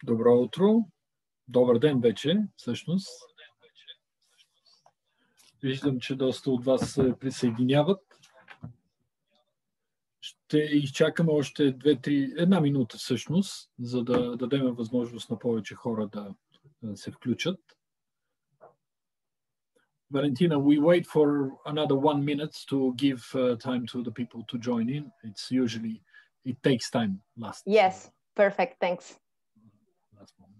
Добро утро. Добър ден вече, всъщност. Виждам, че доста от вас се присъединяват. Ще изчакаме още 1 минута всъщност, за да дадем възможност на повече хора да се включат. Valentina, we wait for another 1 minute to give time to the people to join in. It takes time. Yes, perfect, thanks. Last moment.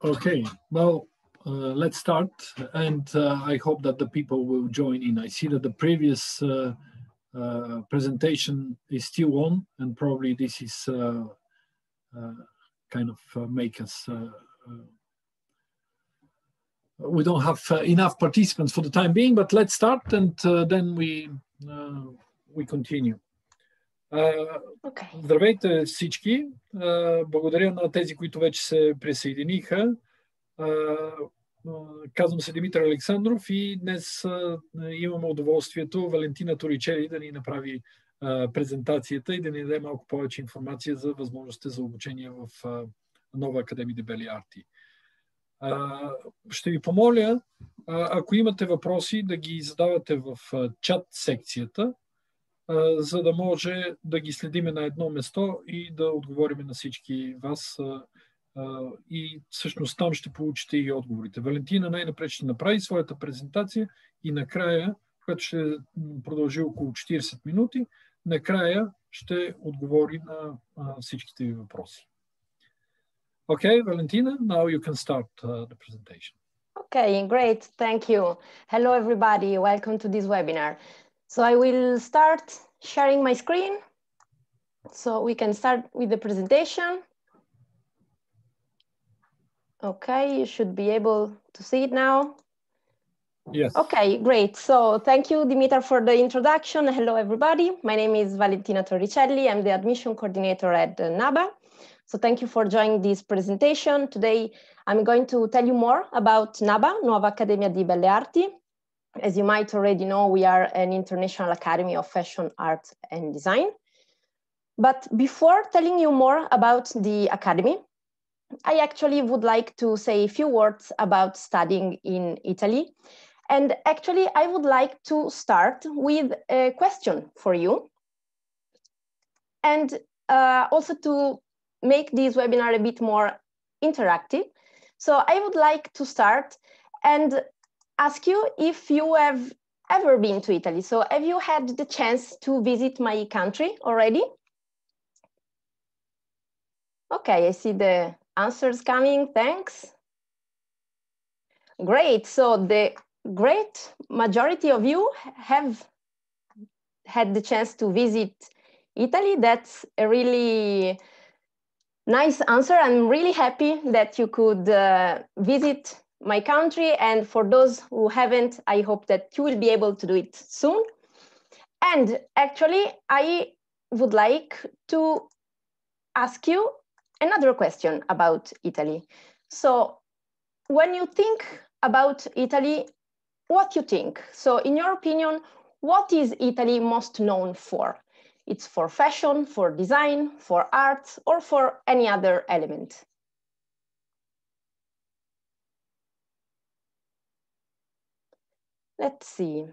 Okay, well, let's start, and I hope that the people will join in. I see that the previous presentation is still on, and probably this is kind of make us. We don't have enough participants for the time being, but let's start, and then we continue. Okay. Здравейте всички! Благодаря на тези, които вече се присъединиха. Казвам се Димитър Александров и днес имаме удоволствието Валентина Торичели да ни направи презентацията и да ни даде малко повече информация за възможностите за обучение в Нова Академия де Belle Arti. Ще ви помоля, ако имате въпроси, да ги задавате в чат секцията, за да може да ги следиме на едно место и да отговорим на всички вас. И всъщност там ще получите и отговорите. Валентина най-напред ще направи своята презентация и накрая, която ще продължи около 40 минути, накрая ще отговори на всичките ви въпроси. Okay, Valentina, now you can start the presentation. Okay, great. Thank you. Hello, everybody. Welcome to this webinar. So I will start sharing my screen so we can start with the presentation. Okay, you should be able to see it now. Yes. Okay, great. So thank you, Dimitar, for the introduction. Hello, everybody. My name is Valentina Torricelli. I'm the admission coordinator at Naba. So thank you for joining this presentation. Today, I'm going to tell you more about Naba, Nuova Accademia di Belle Arti. As you might already know, we are an international academy of fashion, art, and design. But before telling you more about the academy, I actually would like to say a few words about studying in Italy. And actually, I would like to start with a question for you. And also to make this webinar a bit more interactive. So I would like to start and ask you if you have ever been to Italy. So have you had the chance to visit my country already? Okay, I see the answers coming, thanks. Great, so the great majority of you have had the chance to visit Italy. That's a really nice answer. I'm really happy that you could visit my country, and for those who haven't, I hope that you will be able to do it soon. And actually, I would like to ask you another question about Italy. So when you think about Italy, what you think? So in your opinion, what is Italy most known for? It's for fashion, for design, for art, or for any other element? Let's see.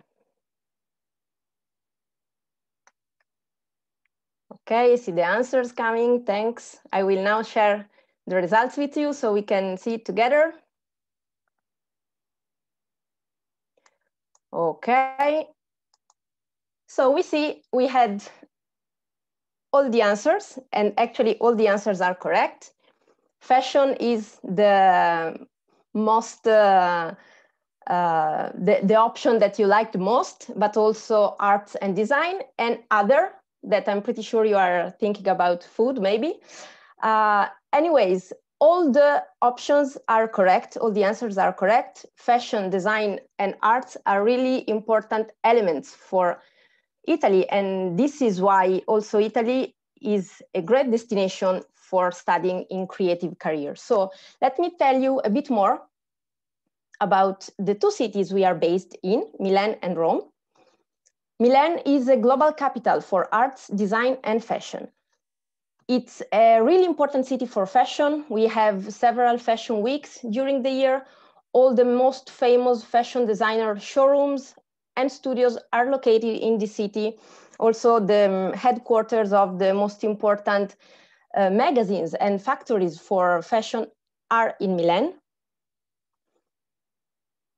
Okay, I see the answers coming, thanks. I will now share the results with you so we can see it together. Okay, so we see we had all the answers, and actually all the answers are correct. Fashion is the most, the option that you like the most, but also arts and design and other that I'm pretty sure you are thinking about food maybe. Anyways, all the options are correct, all the answers are correct. Fashion, design, and arts are really important elements for Italy, and this is why also Italy is a great destination for studying in creative careers. So let me tell you a bit more about the two cities we are based in, Milan and Rome. Milan is a global capital for arts, design, and fashion. It's a really important city for fashion. We have several fashion weeks during the year. All the most famous fashion designer showrooms and studios are located in the city. Also, the headquarters of the most important magazines and factories for fashion are in Milan.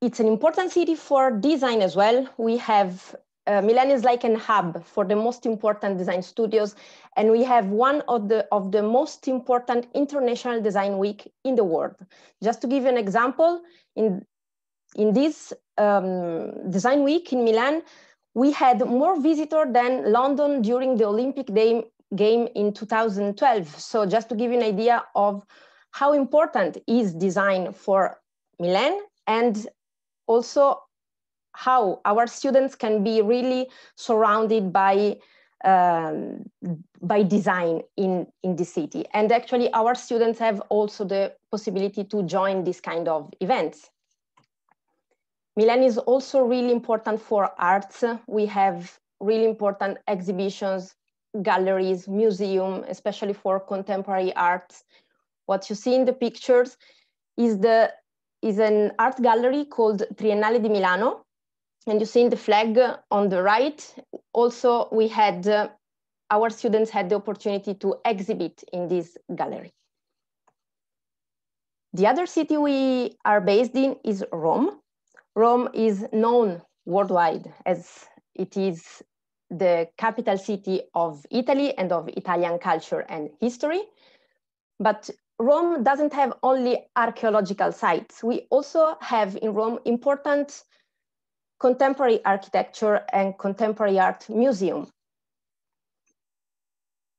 It's an important city for design as well. We have Milan is like a hub for the most important design studios, and we have one of the most important international design week in the world. Just to give you an example, in this design week in Milan, we had more visitors than London during the Olympic game in 2012. So just to give you an idea of how important is design for Milan, and also how our students can be really surrounded by design in the city. And actually our students have also the possibility to join this kind of events. Milan is also really important for arts. We have really important exhibitions, galleries, museums, especially for contemporary arts. What you see in the pictures is an art gallery called Triennale di Milano. And you see in the flag on the right, also we had, our students had the opportunity to exhibit in this gallery. The other city we are based in is Rome. Rome is known worldwide as it is the capital city of Italy and of Italian culture and history. But Rome doesn't have only archaeological sites. We also have in Rome important contemporary architecture and contemporary art museum.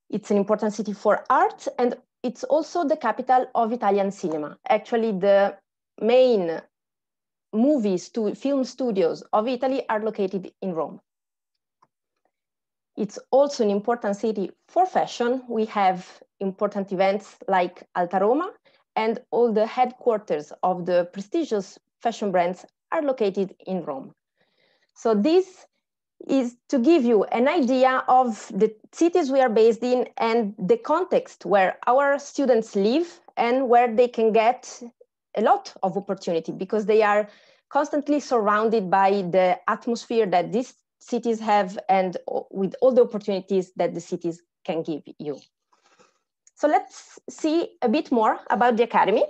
It's an important city for art, and it's also the capital of Italian cinema. Actually, the main film studios of Italy are located in Rome. It's also an important city for fashion. We have important events like Alta Roma, and all the headquarters of the prestigious fashion brands are located in Rome. So this is to give you an idea of the cities we are based in and the context where our students live and where they can get a lot of opportunity, because they are constantly surrounded by the atmosphere that these cities have and with all the opportunities that the cities can give you. So let's see a bit more about the Academy.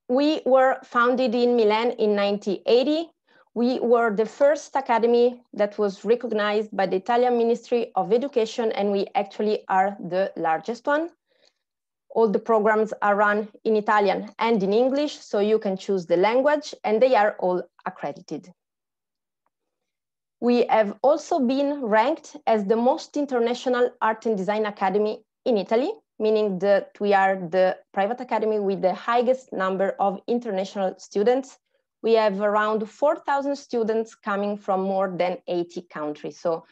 We were founded in Milan in 1980. We were the first academy that was recognized by the Italian Ministry of Education, and we actually are the largest one. All the programs are run in Italian and in English, so you can choose the language, and they are all accredited. We have also been ranked as the most international art and design academy in Italy, meaning that we are the private academy with the highest number of international students. We have around 4,000 students coming from more than 80 countries. So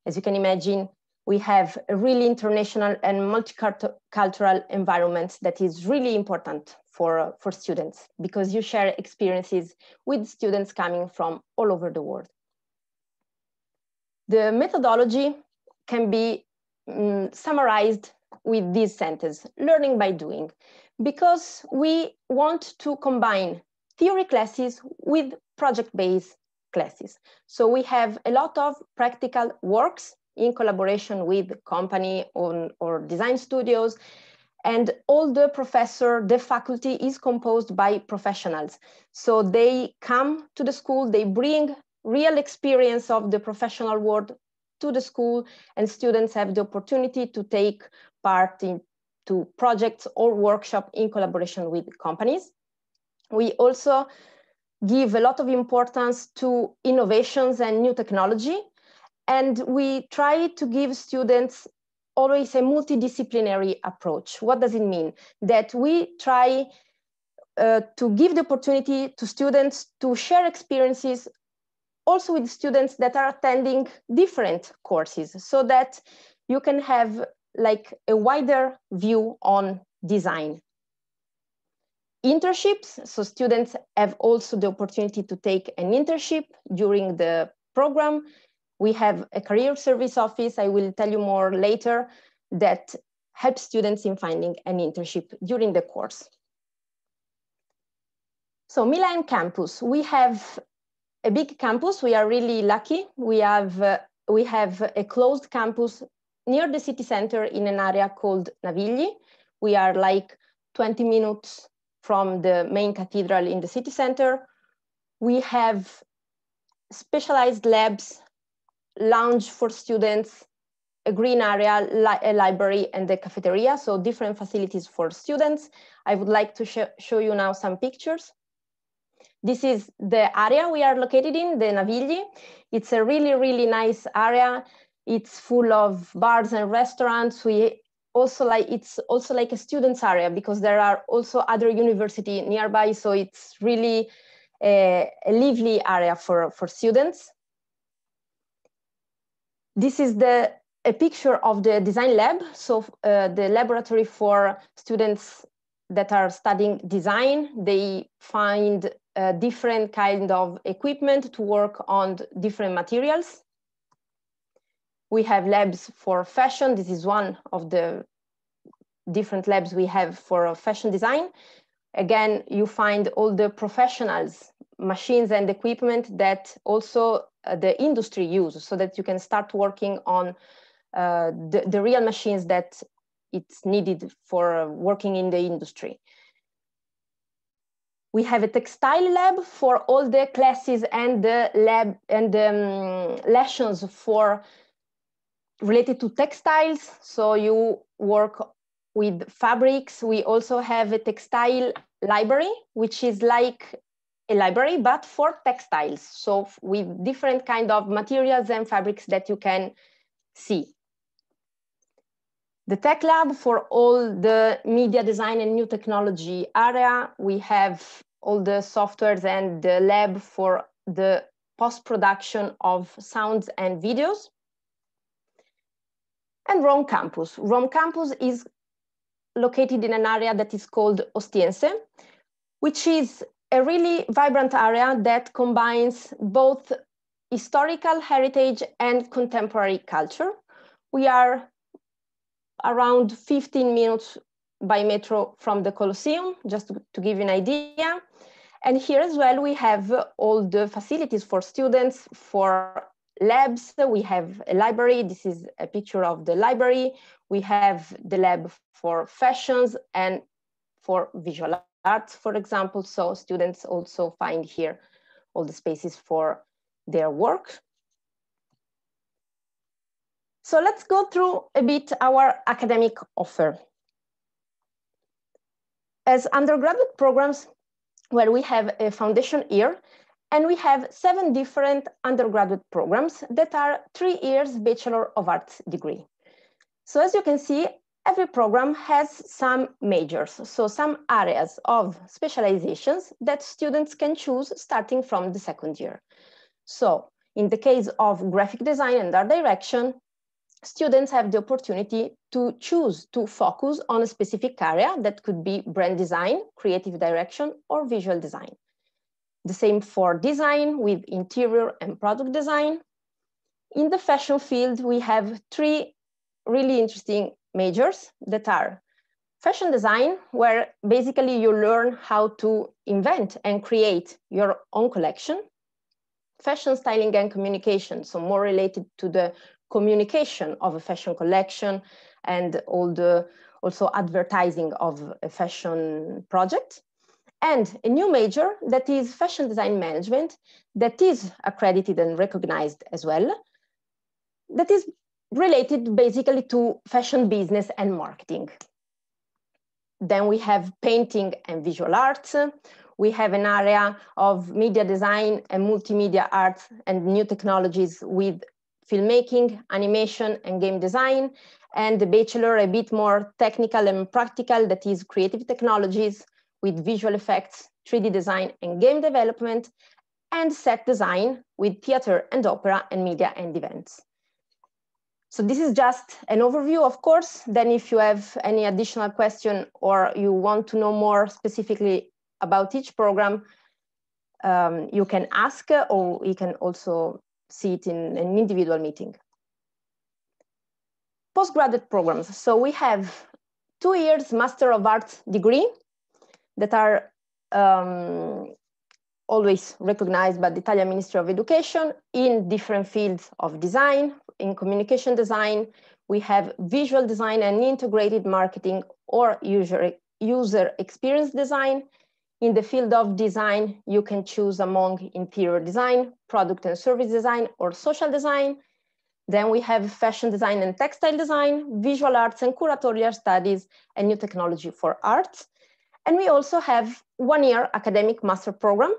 as you can imagine, we have a really international and multicultural environment that is really important for students, because you share experiences with students coming from all over the world. The methodology can be summarized with this sentence: learning by doing, because we want to combine theory classes with project-based classes. So we have a lot of practical works in collaboration with company or design studios. And all the the faculty is composed by professionals. So they come to the school, they bring real experience of the professional world to the school, and students have the opportunity to take part into projects or workshops in collaboration with companies. We also give a lot of importance to innovations and new technology, and we try to give students always a multidisciplinary approach. What does it mean? That we try to give the opportunity to students to share experiences also with students that are attending different courses, so that you can have like a wider view on design. Internships, so students have also the opportunity to take an internship during the program. We have a career service office, I will tell you more later, that helps students in finding an internship during the course. So Milan Campus, we have a big campus. We are really lucky. We have a closed campus near the city center in an area called Navigli. We are like 20 minutes from the main cathedral in the city center. We have specialized labs, lounge for students, a green area, a library, and the cafeteria, so different facilities for students. I would like to show you now some pictures. This is the area we are located in, the Navigli. It's a really, really nice area. It's full of bars and restaurants. It's also like a students area, because there are also other universities nearby, so it's really a lively area for students. This is a picture of the design lab, so the laboratory for students that are studying design. They find different kind of equipment to work on different materials. We have labs for fashion. This is one of the different labs we have for fashion design. Again, you find all the professionals, machines and equipment that also the industry use, so that you can start working on the real machines that it's needed for working in the industry. We have a textile lab for all the classes and the lab and lessons for related to textiles. So you work with fabrics. We also have a textile library, which is like a library, but for textiles. So with different kind of materials and fabrics that you can see. The tech lab for all the media design and new technology area. We have all the softwares and the lab for the post-production of sounds and videos. And Rome Campus. Rome Campus is located in an area that is called Ostiense, which is a really vibrant area that combines both historical heritage and contemporary culture. We are around 15 minutes by metro from the Colosseum, just to give you an idea. And here as well, we have all the facilities for students, for labs. We have a library. This is a picture of the library. We have the lab for fashions and for visual arts, for example. So students also find here all the spaces for their work. So let's go through a bit our academic offer. As undergraduate programs, well, we have a foundation year, and we have 7 different undergraduate programs that are 3 years Bachelor of Arts degree. So as you can see, every program has some majors, so some areas of specializations that students can choose starting from the 2nd year. So in the case of graphic design and art direction, students have the opportunity to choose to focus on a specific area that could be brand design, creative direction, or visual design. The same for design with interior and product design. In the fashion field, we have 3 really interesting majors that are fashion design, where basically you learn how to invent and create your own collection. Fashion styling and communication, so more related to the communication of a fashion collection and all the also advertising of a fashion project. And a new major that is fashion design management, that is accredited and recognized as well, that is related basically to fashion business and marketing. Then we have painting and visual arts. We have an area of media design and multimedia arts and new technologies with filmmaking, animation, and game design. And the Bachelor, a bit more technical and practical, that is creative technologies with visual effects, 3D design and game development, and set design with theater and opera and media and events. So this is just an overview, of course. Then if you have any additional question or you want to know more specifically about each program, you can ask, or you can also see it in an individual meeting. Postgraduate programs. So we have 2 years Master of Arts degree that are always recognized by the Italian Ministry of Education in different fields of design. In communication design, we have visual design and integrated marketing or user experience design. In the field of design, you can choose among interior design, product and service design, or social design. Then we have fashion design and textile design, visual arts and curatorial studies, and new technology for arts. And we also have 1 year academic master program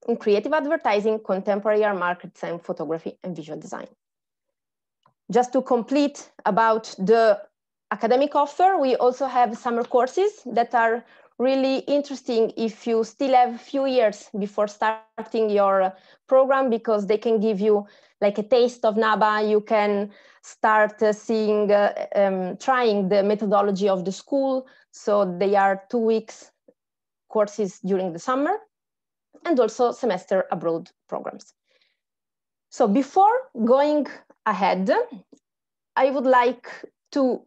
in creative advertising, contemporary art market design, photography, and visual design. Just to complete about the academic offer, we also have summer courses that are really interesting if you still have a few years before starting your program, because they can give you like a taste of Naba. You can start seeing, trying the methodology of the school. So they are 2 weeks courses during the summer, and also semester abroad programs. So before going ahead, I would like to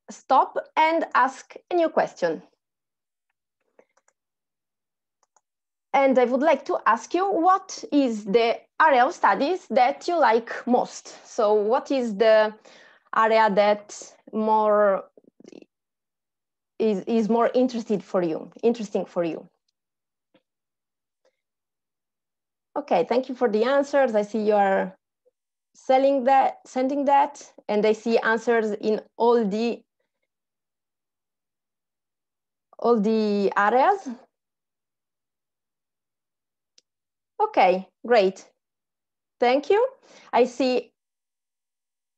stop and ask a new question. And I would like to ask you, what is the area of studies that you like most? So what is the area that is more interesting for you? Okay, thank you for the answers. I see you are sending that, and I see answers in all the areas. Okay, great. Thank you. I see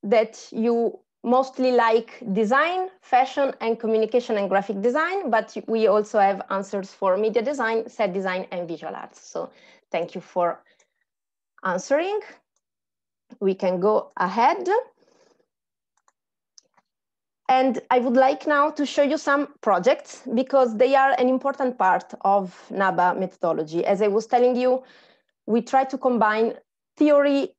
that you mostly like design, fashion, and communication and graphic design, but we also have answers for media design, set design, and visual arts. So thank you for answering. We can go ahead. And I would like now to show you some projects, because they are an important part of Naba methodology. As I was telling you, we try to combine theory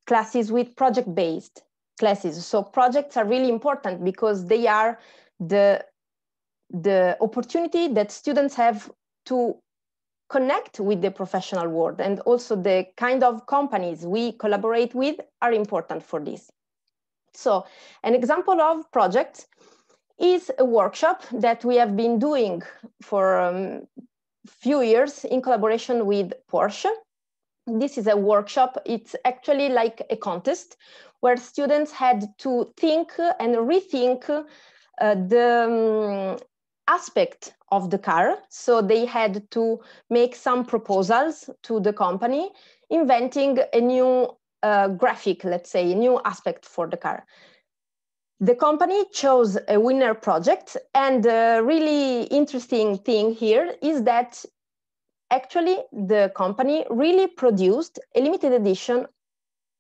classes with project-based classes. So projects are really important because they are the opportunity that students have to connect with the professional world, and also the kind of companies we collaborate with are important for this. So an example of project is a workshop that we have been doing for a few years in collaboration with Porsche. This is a workshop. It's actually like a contest where students had to think and rethink the aspect of the car. So they had to make some proposals to the company, inventing a new graphic, let's say, a new aspect for the car. The company chose a winner project, and the really interesting thing here is that actually the company really produced a limited edition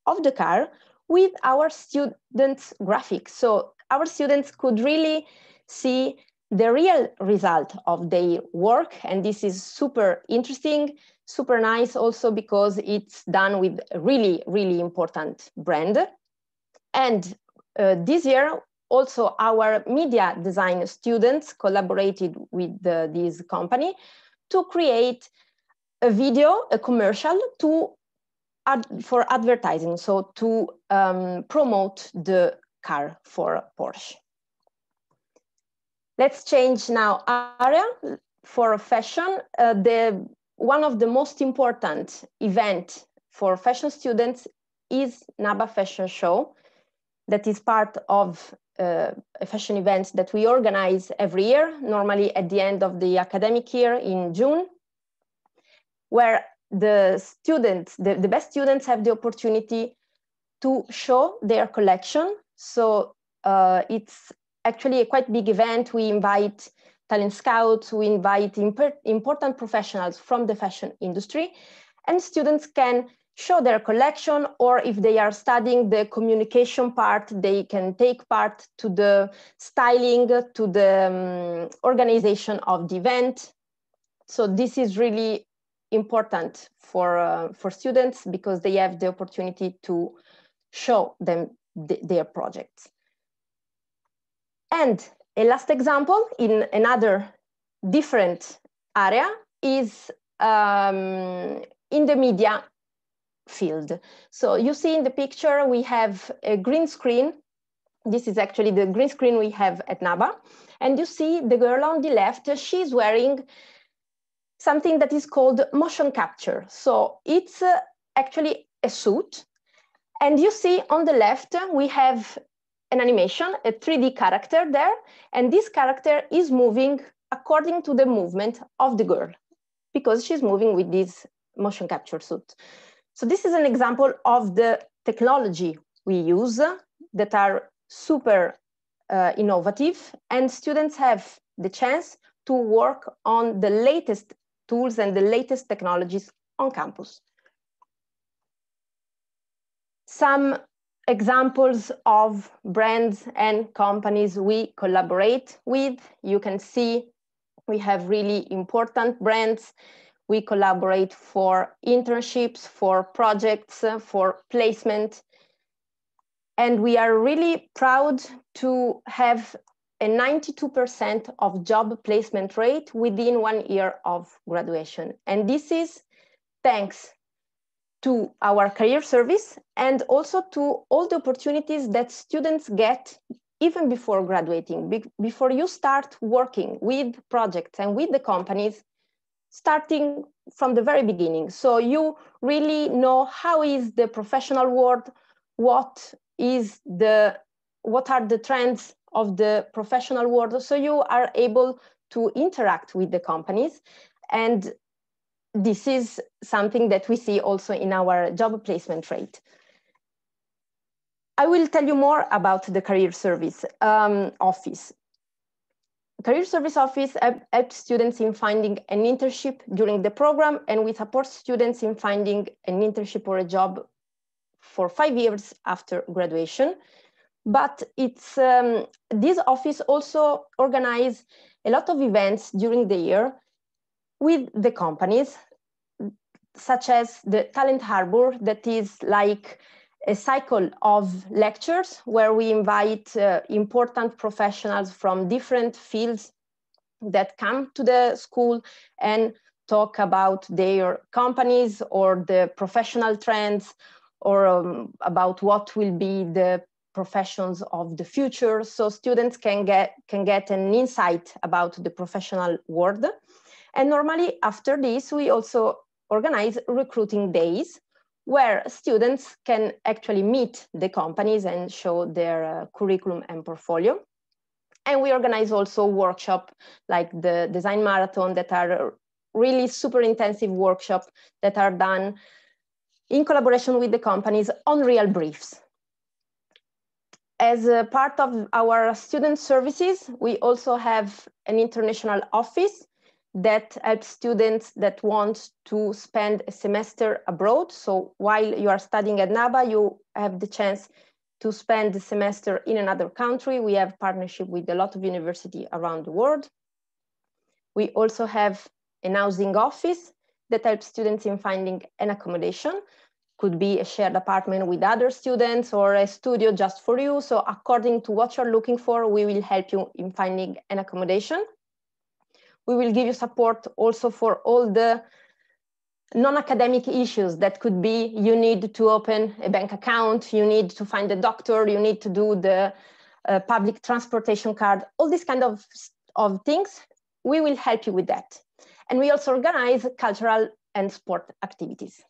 of the car with our students' graphics. So our students could really see the real result of their work, and this is super interesting, super nice also because it's done with a really, really important brand. And this year, also our media design students collaborated with this company to create a video, a commercial, to for advertising, so to promote the car for Porsche. Let's change now area for fashion. One of the most important events for fashion students is Naba Fashion Show. That is part of a fashion event that we organize every year, normally at the end of the academic year in June, where the students, the best students, have the opportunity to show their collection. So it's actually a quite big event. We invite talent scouts, we invite important professionals from the fashion industry, and students can show their collection, or if they are studying the communication part, they can take part to the styling, to the organization of the event. So this is really important for students because they have the opportunity to show them their projects. And a last example in another different area is in the media field. So you see in the picture, we have a green screen. This is actually the green screen we have at Naba. And you see the girl on the left, she's wearing something that is called motion capture. So it's actually a suit. And you see on the left, we have an animation, a 3D character there. And this character is moving according to the movement of the girl, because she's moving with this motion capture suit. So this is an example of the technology we use that are super innovative, and students have the chance to work on the latest tools and the latest technologies on campus. Some examples of brands and companies we collaborate with. You can see we have really important brands. We collaborate for internships, for projects, for placement. And we are really proud to have a 92% of job placement rate within 1 year of graduation. And this is thanks to our career service and also to all the opportunities that students get even before graduating, before you start working with projects and with the companies, starting from the very beginning. So you really know how is the professional world, what are the trends of the professional world. So you are able to interact with the companies. And this is something that we see also in our job placement rate. I will tell you more about the career service office. Career Service Office helps students in finding an internship during the program, and we support students in finding an internship or a job for 5 years after graduation. But it's this office also organizes a lot of events during the year with the companies, such as the Talent Harbor, that is like a cycle of lectures where we invite important professionals from different fields that come to the school and talk about their companies or the professional trends, or about what will be the professions of the future. So students can get an insight about the professional world. And normally after this, we also organize recruiting days where students can actually meet the companies and show their curriculum and portfolio. And we organize also workshops like the design marathon that are really super intensive workshops that are done in collaboration with the companies on real briefs. As a part of our student services, we also have an international office that helps students that want to spend a semester abroad. So while you are studying at Naba, you have the chance to spend the semester in another country. We have partnership with a lot of universities around the world. We also have an housing office that helps students in finding an accommodation. Could be a shared apartment with other students or a studio just for you. So according to what you're looking for, we will help you in finding an accommodation. We will give you support also for all the non-academic issues that could be you need to open a bank account, you need to find a doctor, you need to do the public transportation card, all these kind of things, we will help you with that. And we also organize cultural and sport activities.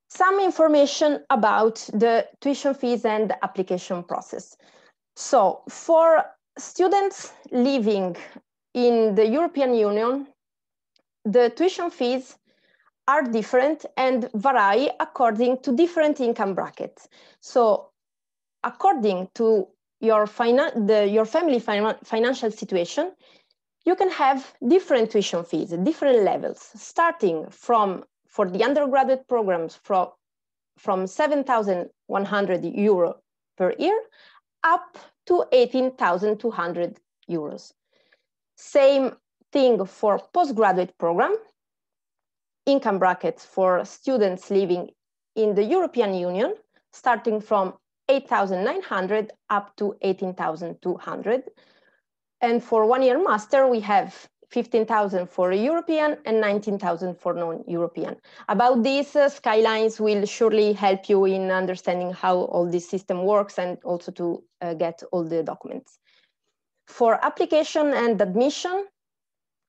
Some information about the tuition fees and the application process. So for students living in the European Union, the tuition fees are different and vary according to different income brackets. So according to your family financial situation, you can have different tuition fees, different levels, starting from, for the undergraduate programs, from 7,100 euro per year up to 18,200 euros. Same thing for postgraduate program, income brackets for students living in the European Union, starting from 8,900 up to 18,200. And for 1 year master, we have 15,000 for European and 19,000 for non-European. About this, Skylines will surely help you in understanding how all this system works and also to get all the documents. For application and admission,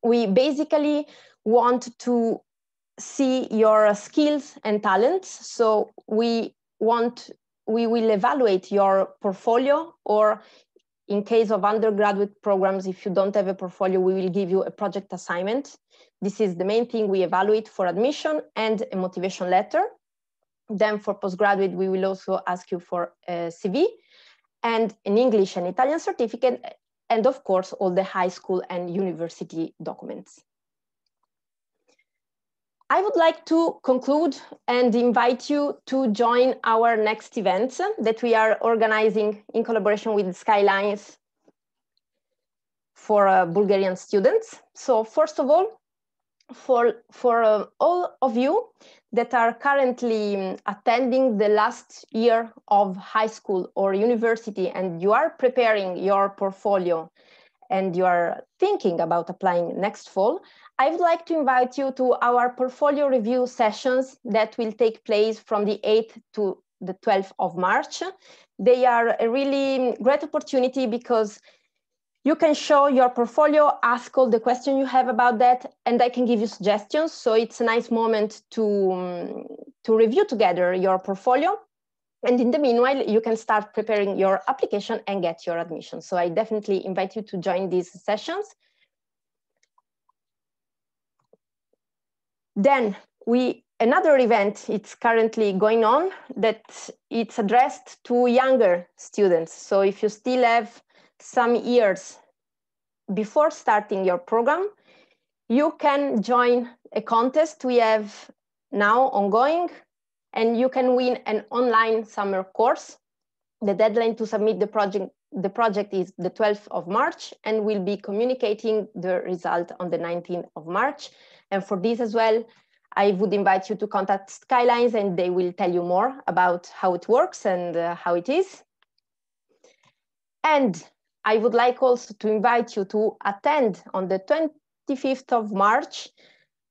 we basically want to see your skills and talents. So we will evaluate your portfolio, or in case of undergraduate programs, if you don't have a portfolio, we will give you a project assignment. This is the main thing we evaluate for admission, and a motivation letter. Then for postgraduate, we will also ask you for a CV and an English and Italian certificate, and of course, all the high school and university documents. I would like to conclude and invite you to join our next event that we are organizing in collaboration with Skylines for Bulgarian students. So first of all, for all of you that are currently attending the last year of high school or university, and you are preparing your portfolio and you are thinking about applying next fall, I would like to invite you to our portfolio review sessions that will take place from the 8th to the 12th of March. They are a really great opportunity because you can show your portfolio, ask all the questions you have about that, and I can give you suggestions. So it's a nice moment to review together your portfolio. And in the meanwhile, you can start preparing your application and get your admission. So I definitely invite you to join these sessions. Then another event, it's currently going on, that it's addressed to younger students. So if you still have some years before starting your program, you can join a contest we have now ongoing, and you can win an online summer course. The deadline to submit the project is the 12th of March, and we'll be communicating the result on the 19th of March. And for this as well, I would invite you to contact Skylines, and they will tell you more about how it works and how it is. And I would like also to invite you to attend on the 25th of March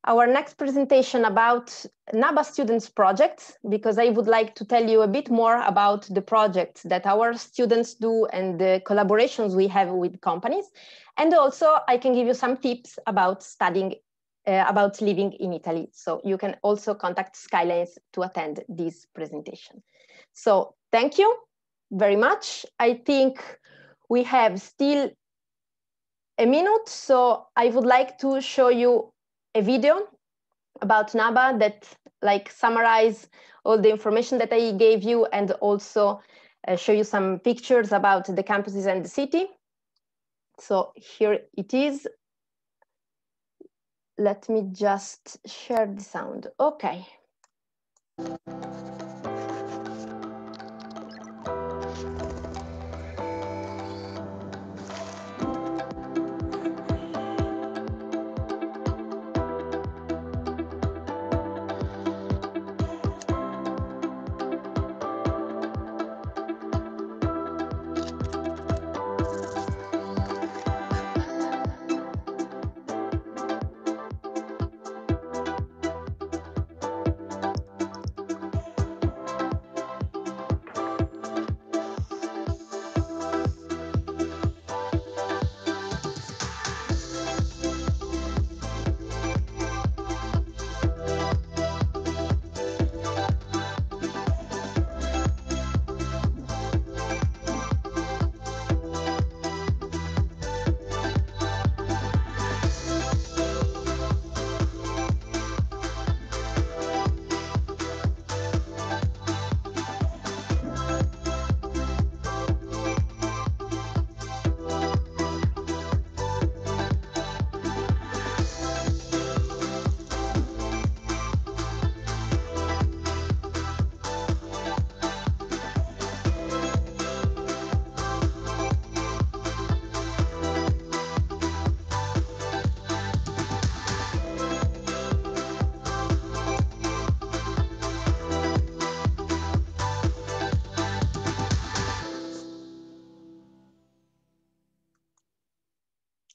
our next presentation about Naba students projects, because I would like to tell you a bit more about the projects that our students do and the collaborations we have with companies. And also I can give you some tips about studying, about living in Italy. So you can also contact Skylines to attend this presentation. So thank you very much. I think we have still a minute, so I would like to show you a video about Naba that summarize all the information that I gave you, and also show you some pictures about the campuses and the city. So here it is. Let me just share the sound. Okay.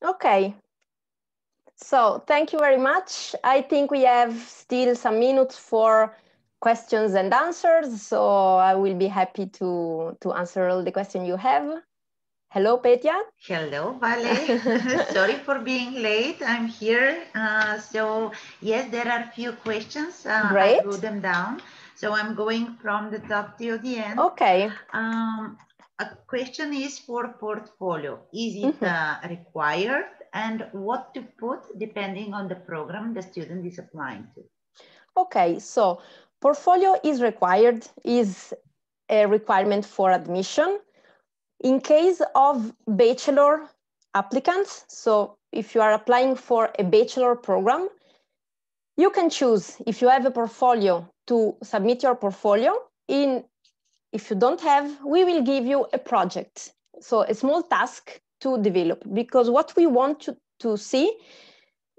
Okay. So thank you very much. I think we have still some minutes for questions and answers. So I will be happy to answer all the questions you have. Hello, Petya. Hello, Vale. Sorry for being late. I'm here. So yes, there are a few questions. Great. I wrote them down. So I'm going from the top to the end. Okay. A question is for portfolio. Is it required, and what to put depending on the program the student is applying to? Okay, so portfolio is required, is a requirement for admission. In case of bachelor applicants, so if you are applying for a bachelor program, you can choose, if you have a portfolio, to submit your portfolio. If you don't have, we will give you a project, so a small task to develop, because what we want to see,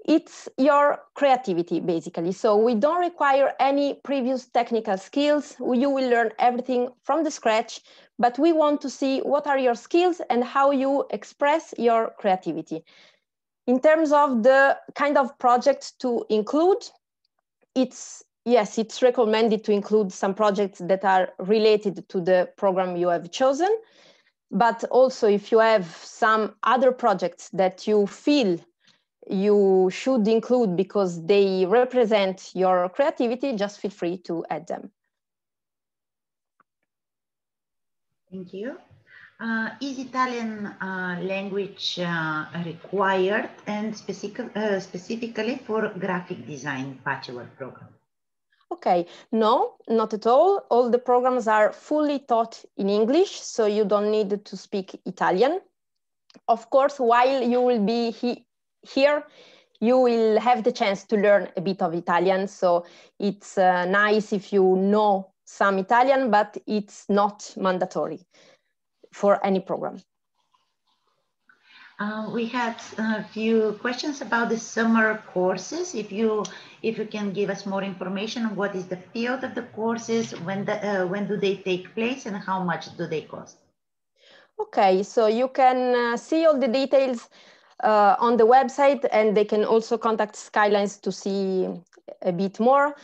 it's your creativity, basically. So we don't require any previous technical skills. You will learn everything from the scratch, but we want to see what are your skills and how you express your creativity. In terms of the kind of project to include, it's recommended to include some projects that are related to the program you have chosen. But also, if you have some other projects that you feel you should include because they represent your creativity, just feel free to add them. Thank you. Is Italian language required, and specifically for graphic design bachelor program? Okay, no, not at all. All the programs are fully taught in English, so you don't need to speak Italian. Of course, while you will be here, you will have the chance to learn a bit of Italian. So it's nice if you know some Italian, but it's not mandatory for any program. We had a few questions about the summer courses. If you can give us more information on what is the field of the courses, when do they take place, and how much do they cost? Okay, so you can see all the details on the website, and they can also contact Skylines to see a bit more.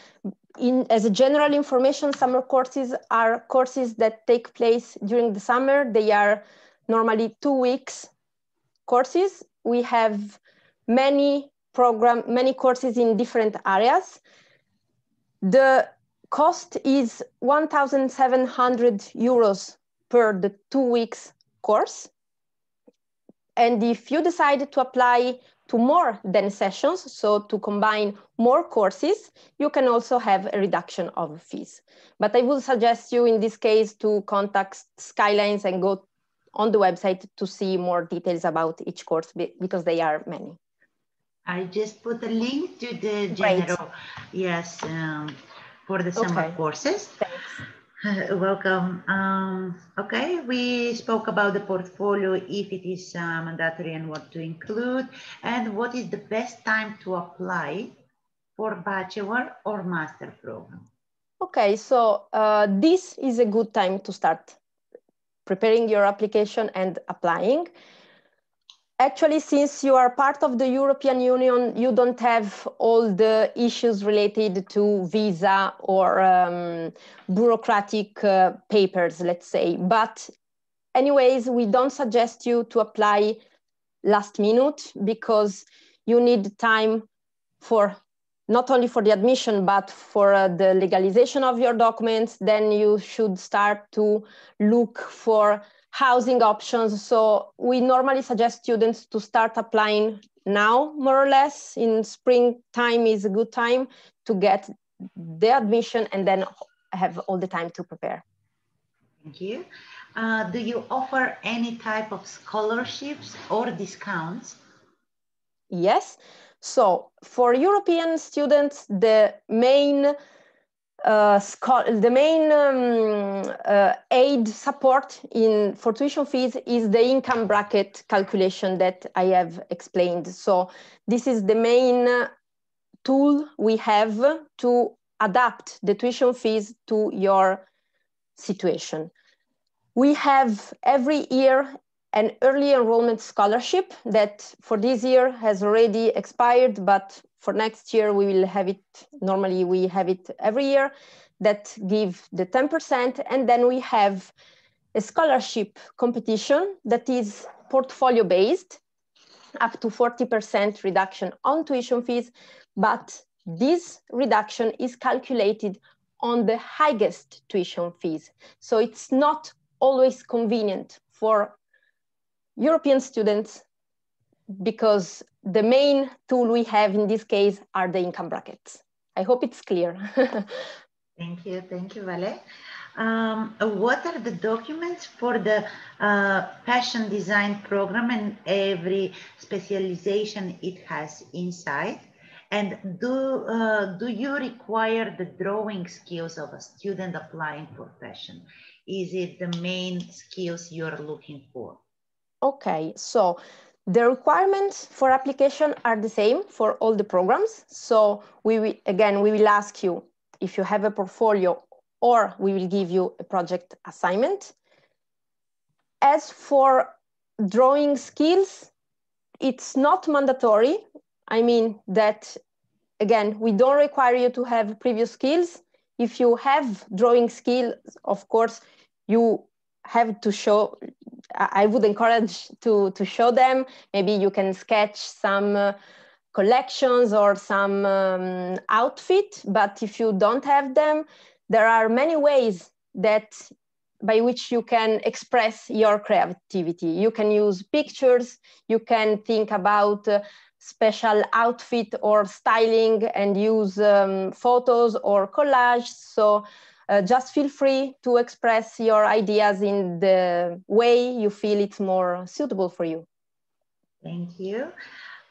As a general information, summer courses are courses that take place during the summer. They are normally 2 weeks courses. We have many courses in different areas. The cost is 1,700 euros per the 2 weeks course. And if you decide to apply to more than sessions, so to combine more courses, you can also have a reduction of fees. But I would suggest you in this case to contact Skylines and go on the website to see more details about each course, because they are many. I just put a link to the general, yes, for the summer courses. Thanks. Welcome. Okay, we spoke about the portfolio, if it is mandatory and what to include, and what is the best time to apply for bachelor or master program. Okay, so this is a good time to start preparing your application and applying. Actually, since you are part of the European Union, you don't have all the issues related to visa or bureaucratic papers, let's say. But anyways, we don't suggest you to apply last minute, because you need time for not only for the admission, but for the legalization of your documents. Then you should start to look for housing options. So we normally suggest students to start applying now, more or less. In springtime is a good time to get the admission and then have all the time to prepare. Thank you. Do you offer any type of scholarships or discounts? Yes. So for European students, the main aid support for tuition fees is the income bracket calculation that I have explained. So this is the main tool we have to adapt the tuition fees to your situation. We have every year an early enrollment scholarship that for this year has already expired, but for next year we will have it. Normally we have it every year, that give the 10%. And then we have a scholarship competition that is portfolio based, up to 40% reduction on tuition fees, but this reduction is calculated on the highest tuition fees. So it's not always convenient for European students, because the main tool we have in this case are the income brackets. I hope it's clear. Thank you, Vale. What are the documents for the fashion design program and every specialization it has inside? And do you require the drawing skills of a student applying for fashion? Is it the main skills you're looking for? Okay, so the requirements for application are the same for all the programs. So we will ask you if you have a portfolio, or we will give you a project assignment. As for drawing skills, it's not mandatory. I mean that, again, we don't require you to have previous skills. If you have drawing skills, of course, you have to show. I would encourage to show them. Maybe you can sketch some collections or some outfit, but if you don't have them, there are many ways by which you can express your creativity. You can use pictures, you can think about special outfit or styling and use photos or collage. So just feel free to express your ideas in the way you feel it's more suitable for you. Thank you.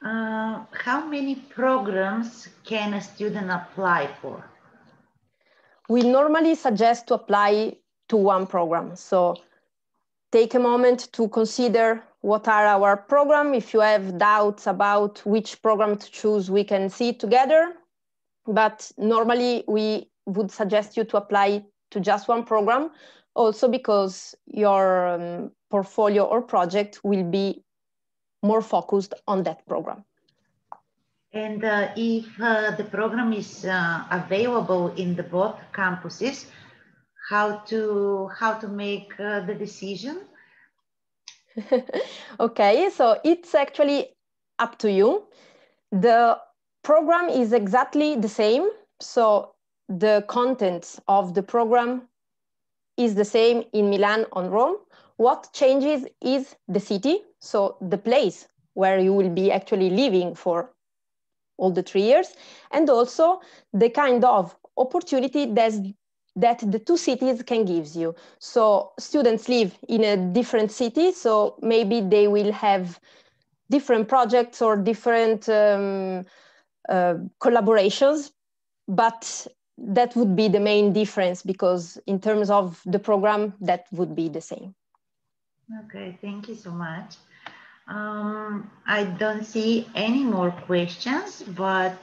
How many programs can a student apply for? We normally suggest to apply to one program. So take a moment to consider what are our program. If you have doubts about which program to choose, we can see it together. But normally we would suggest you to apply to just one program, also because your portfolio or project will be more focused on that program. And if the program is available in the both campuses, how to make the decision? Okay, so it's actually up to you. The program is exactly the same. So the content of the program is the same in Milan or Rome. What changes is the city, so the place where you will be actually living for all the 3 years, and also the kind of opportunity that the two cities can give you. So students live in a different city, so maybe they will have different projects or different collaborations, but that would be the main difference, because in terms of the program, that would be the same. Okay, thank you so much. I don't see any more questions, but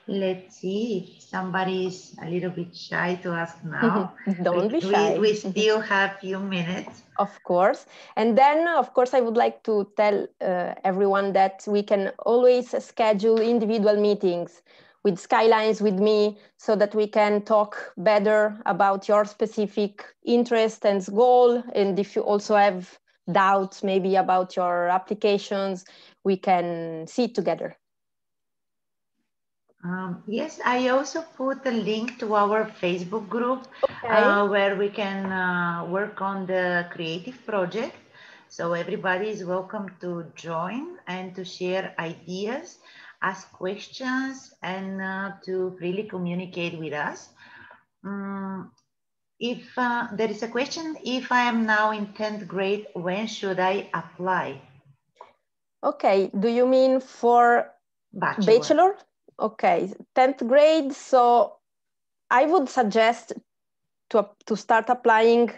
let's see if somebody is a little bit shy to ask now. Don't be shy. We still have a few minutes. Of course. And then, of course, I would like to tell everyone that we can always schedule individual meetings with Skylines, with me, so that we can talk better about your specific interest and goal. And if you also have doubts maybe about your applications, we can see it together. Yes, I also put a link to our Facebook group, okay. Where we can work on the creative project. So everybody is welcome to join and to share ideas, ask questions, and to really communicate with us. If there is a question, if I am now in 10th grade, when should I apply? Okay, do you mean for Bachelor? Okay, 10th grade. So I would suggest to start applying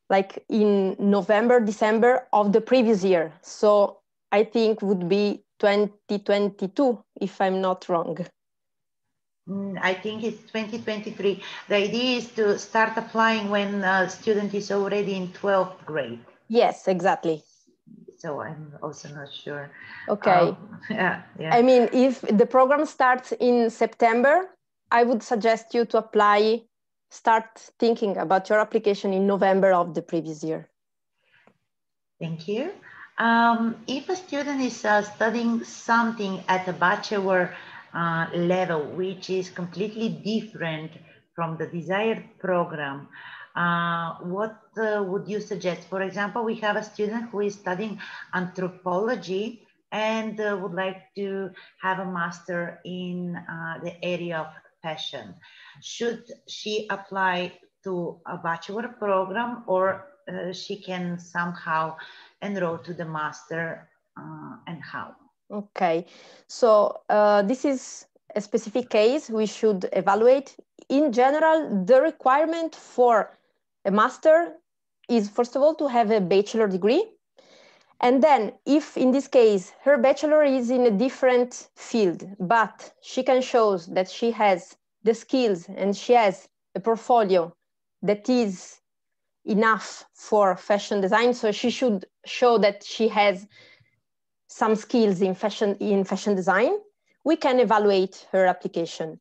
like in November, December of the previous year. So I think would be 2022, if I'm not wrong. I think it's 2023. The idea is to start applying when a student is already in 12th grade. Yes, exactly. so I'm also not sure. Okay. Yeah. I mean, if the program starts in September, I would suggest you to start thinking about your application in November of the previous year. Thank you. If a student is studying something at a bachelor level, which is completely different from the desired program, what would you suggest? For example, we have a student who is studying anthropology and would like to have a master in the area of fashion. Should she apply to a bachelor program, or she can somehow enroll to the master, and how? Okay, so this is a specific case we should evaluate. In general, the requirement for a master is, first of all, to have a bachelor degree. And then if in this case, her bachelor is in a different field, but she can show that she has the skills and she has a portfolio that is enough for fashion design, so she should show that she has some skills in fashion design, we can evaluate her application.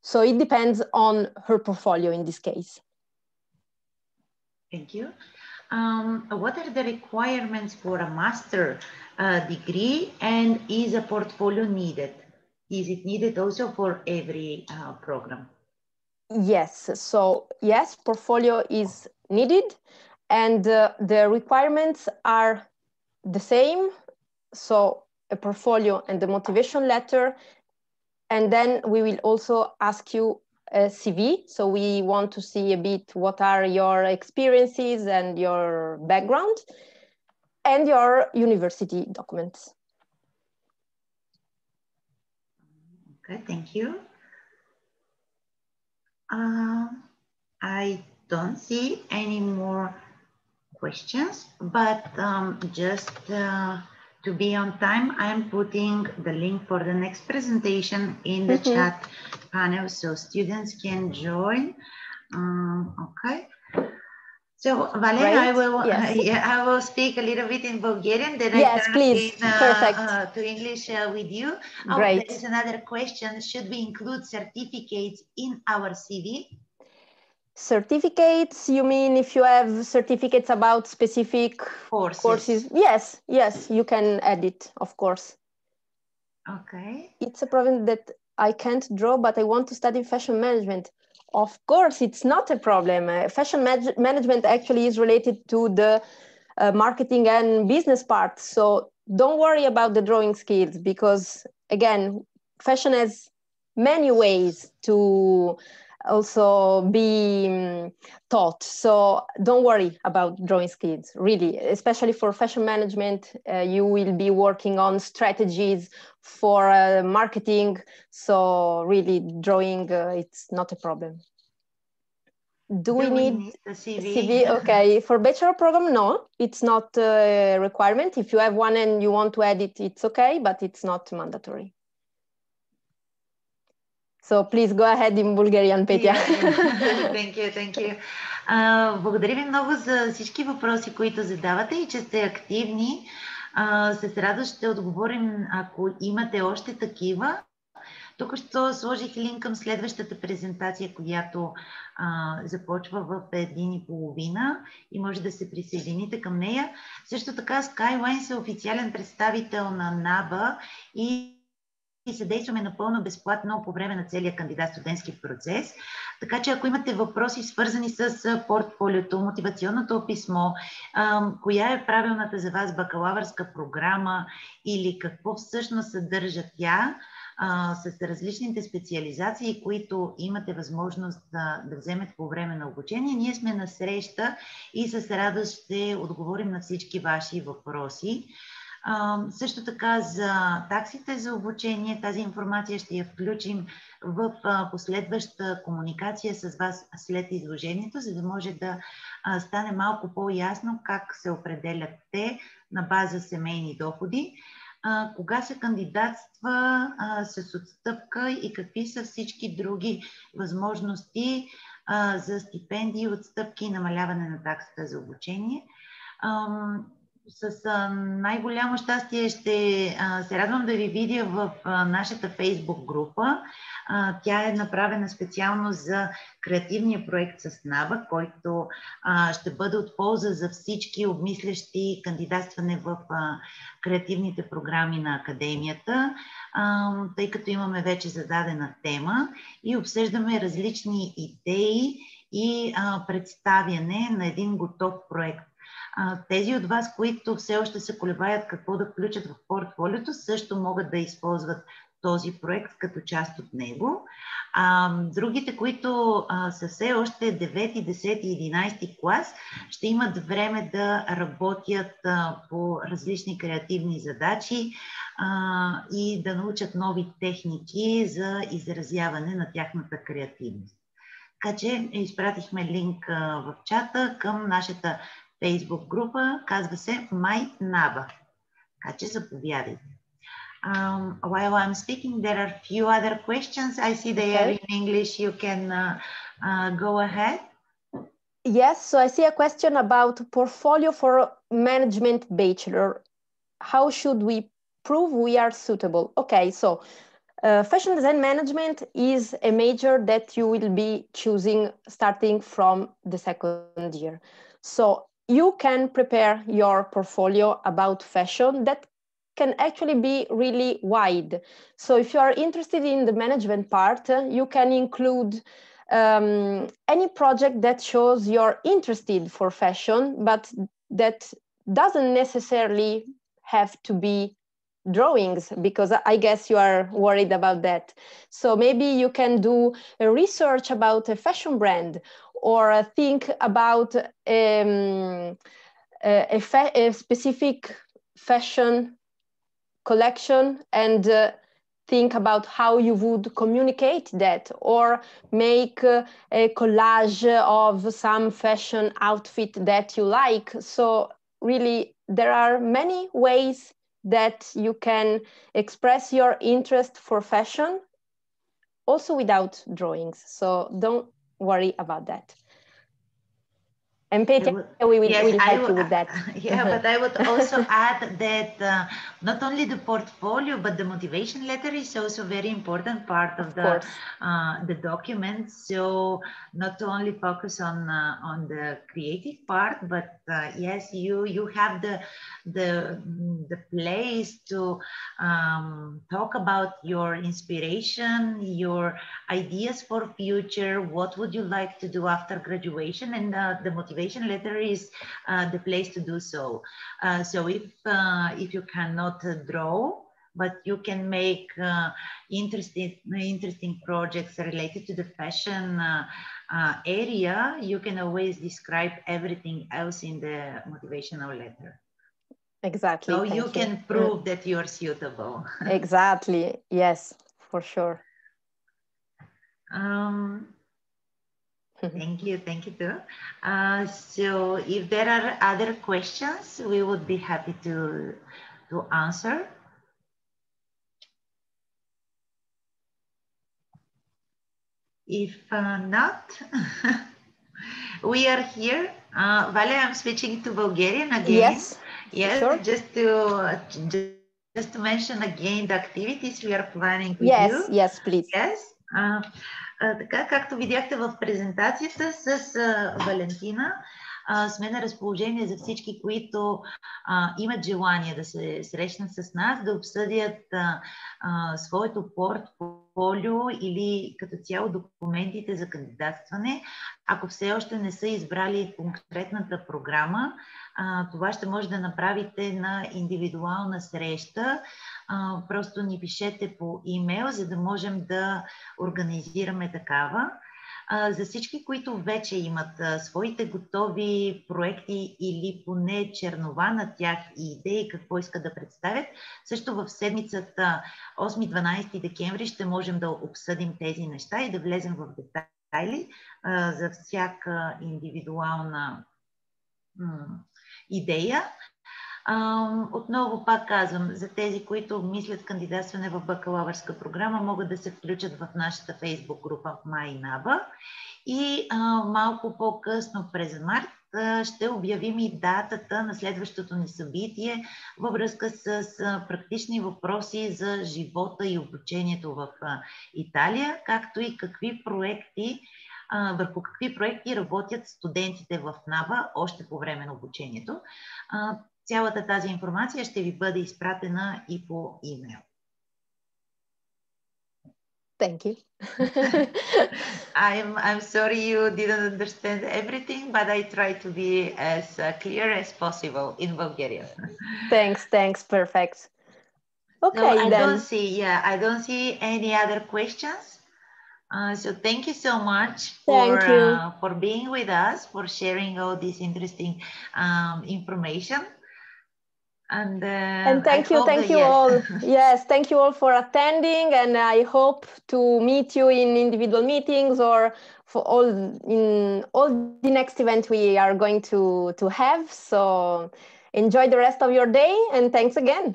So it depends on her portfolio in this case. Thank you. What are the requirements for a master degree, and is a portfolio needed? Is it needed also for every program? Yes, so yes, portfolio is needed, and the requirements are the same. So a portfolio and the motivation letter, and then we will also ask you a CV. So we want to see a bit what are your experiences and your background, and your university documents. Okay, thank you. I don't see any more questions, but just to be on time, I am putting the link for the next presentation in the chat panel so students can join. Okay. So, Valen, I will, I will speak a little bit in Bulgarian, then I turn again to English with you. Oh, there is another question. Should we include certificates in our CV? Certificates, you mean if you have certificates about specific courses? Yes, yes, you can add it, of course. Okay. It's a problem that I can't draw, but I want to study fashion management. Of course, it's not a problem. Fashion management actually is related to the marketing and business part. So don't worry about the drawing skills, because again, fashion has many ways to also be taught. So don't worry about drawing skills, really, especially for fashion management. You will be working on strategies for marketing. So really drawing, it's not a problem. Do we need a CV? Okay, for bachelor program, no, it's not a requirement. If you have one and you want to add it, it's okay, but it's not mandatory. So please go ahead in Bulgarian, Petya. Thank you, thank you. Благодаря ви много за всички въпроси, които задавате и че сте активни. С радост ще отговорим, ако имате още такива. Тук ще сложих линк към следващата презентация, която започва в 1:30 и може да се присъедините към нея. Също така Skylines е официален представител на Naba и съдействаме напълно безплатно по време на целия кандидат-студентски процес. Така че ако имате въпроси свързани с портфолиото, мотивационното писмо, коя е правилната за вас бакалавърска програма или какво всъщност съдържа тя, с различните специализации, които имате възможност да вземете по време на обучение, ние сме на среща и с радост ще отговорим на всички ваши въпроси. Също така за таксите за обучение, тази информация ще я включим в последваща комуникация с вас след изложението, за да може да стане малко по-ясно как се определят те на база семейни доходи. Кога се кандидатства с отстъпка и какви са всички други възможности за стипендии, отстъпки и намаляване на таксата за обучение. С най-голямо щастие ще се радвам да ви видя в нашата Фейсбук група. Тя е направена специално за креативния проект с Naba, който ще бъде от полза за всички обмислящи кандидатстване в креативните програми на Академията, тъй като имаме вече зададена тема и обсъждаме различни идеи и представяне на един готов проект. Тези от вас, които все още се колебаят какво да включат в портфолиото, също могат да използват този проект като част от него. Другите, които са все още 9, 10, 11 клас, ще имат време да работят по различни креативни задачи и да научат нови техники за изразяване на тяхната креативност. Така че изпратихме линк в чата към нашата Facebook група, казва се My Naba. Така че заповядайте. While I'm speaking, there are few other questions. I see they are in English. You can go ahead. Yes, so I see a question about portfolio for management bachelor. How should we prove we are suitable? Okay, so fashion design management is a major that you will be choosing starting from the second year. So you can prepare your portfolio about fashion that can actually be really wide. So if you are interested in the management part, you can include any project that shows you're interested for fashion, but that doesn't necessarily have to be drawings, because I guess you are worried about that. So maybe you can do a research about a fashion brand, or think about a specific fashion collection and think about how you would communicate that, or make a collage of some fashion outfit that you like. So really, there are many ways that you can express your interest for fashion, also without drawings. So don't worry about that. And Petya, we will help you with that. Yeah, but I would also add that not only the portfolio, but the motivation letter is also a very important part of the document. So not only focus on the creative part, but yes, you have the place to talk about your inspiration, your ideas for future, what would you like to do after graduation, and the motivation letter is the place to do so. So if you cannot draw, but you can make interesting projects related to the fashion area, you can always describe everything else in the motivational letter. Exactly. So you can prove that you're suitable. Exactly. Yes, for sure. Thank you too. So if there are other questions, we would be happy to answer. If not, we are here. Vale, I'm switching to Bulgarian again. Yes, sure. Just to mention again the activities we are planning with you. Yes, please. Yes. Така, както видяхте в презентацията с Валентина, сме на разположение за всички, които имат желание да се срещнат с нас, да обсъдят своето портфолио или като цяло документите за кандидатстване. Ако все още не са избрали конкретната програма, това ще може да направите на индивидуална среща. Просто ни пишете по имейл, за да можем да организираме такава. За всички, които вече имат своите готови проекти или поне чернова на тях и идеи какво искат да представят, също в седмицата 8-12 декември ще можем да обсъдим тези неща и да влезем в детайли за всяка индивидуална идея. Отново пак казвам, за тези, които мислят кандидатстване в бакалавърска програма, могат да се включат в нашата Facebook група My Naba и малко по-късно през март ще обявим и датата на следващото ни събитие във връзка с практични въпроси за живота и обучението в Италия, както и върху какви проекти работят студентите в Naba още по време на обучението. Цялата тази информация ще ви бъде изпратена и по имейл. Thank you. I'm sorry you didn't understand everything, but I try to be as clear as possible in Bulgarian. Thanks, perfect. Okay, so then. I don't see any other questions. So thank you so much for being with us, for sharing all this interesting information. And thank you all. Yes, thank you all for attending, and I hope to meet you in individual meetings or for in all the next event we are going to have. So enjoy the rest of your day, and thanks again.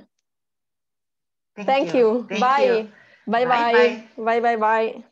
Thank you. Bye. Bye.